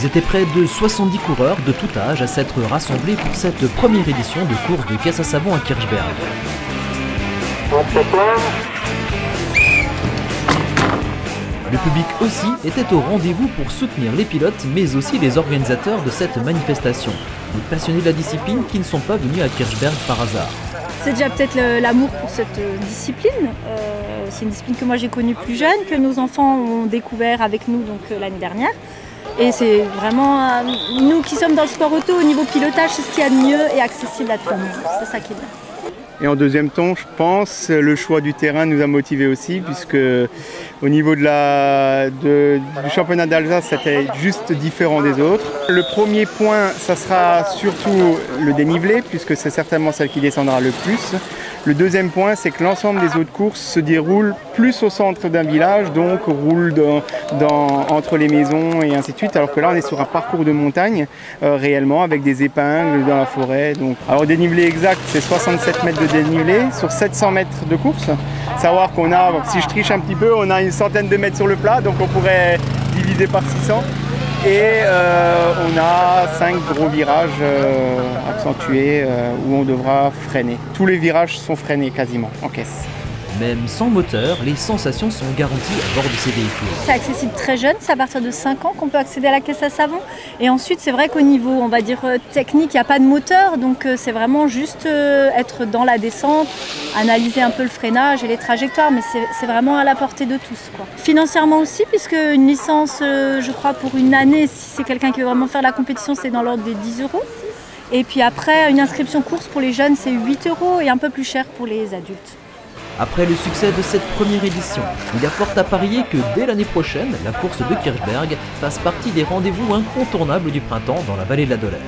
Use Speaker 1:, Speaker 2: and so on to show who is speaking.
Speaker 1: Ils étaient près de 70 coureurs de tout âge à s'être rassemblés pour cette première édition de course de caisse à savon à Kirchberg. Le public aussi était au rendez-vous pour soutenir les pilotes, mais aussi les organisateurs de cette manifestation. Des passionnés de la discipline qui ne sont pas venus à Kirchberg par hasard.
Speaker 2: C'est déjà peut-être l'amour pour cette discipline. C'est une discipline que moi j'ai connue plus jeune, que nos enfants ont découvert avec nous l'année dernière. Et c'est vraiment nous qui sommes dans le sport auto, au niveau pilotage, c'est ce qu'il y a de mieux et accessible à tout le monde. C'est ça qui est bien.
Speaker 3: Et en deuxième temps, je pense, le choix du terrain nous a motivés aussi, puisque au niveau du championnat d'Alsace, c'était juste différent des autres. Le premier point, ça sera surtout le dénivelé, puisque c'est certainement celle qui descendra le plus. Le deuxième point, c'est que l'ensemble des autres courses se déroulent plus au centre d'un village, donc roulent entre les maisons et ainsi de suite, alors que là on est sur un parcours de montagne réellement, avec des épingles dans la forêt. Donc. Alors le dénivelé exact, c'est 67 mètres de dénivelé sur 700 mètres de course. Savoir qu'on a, si je triche un petit peu, on a une centaine de mètres sur le plat, donc on pourrait diviser par 600. Et on a 5 gros virages accentués où on devra freiner. Tous les virages sont freinés quasiment en caisse.
Speaker 1: Même sans moteur, les sensations sont garanties à bord de ces véhicules.
Speaker 2: C'est accessible très jeune, c'est à partir de 5 ans qu'on peut accéder à la caisse à savon. Et ensuite, c'est vrai qu'au niveau, on va dire, technique, il n'y a pas de moteur. Donc c'est vraiment juste être dans la descente, analyser un peu le freinage et les trajectoires. Mais c'est vraiment à la portée de tous, quoi. Financièrement aussi, puisque une licence, je crois, pour une année, si c'est quelqu'un qui veut vraiment faire la compétition, c'est dans l'ordre des 10 €. Et puis après, une inscription course pour les jeunes, c'est 8 € et un peu plus cher pour les adultes.
Speaker 1: Après le succès de cette première édition, il y a fort à parier que dès l'année prochaine, la course de Kirchberg fasse partie des rendez-vous incontournables du printemps dans la vallée de la Dolère.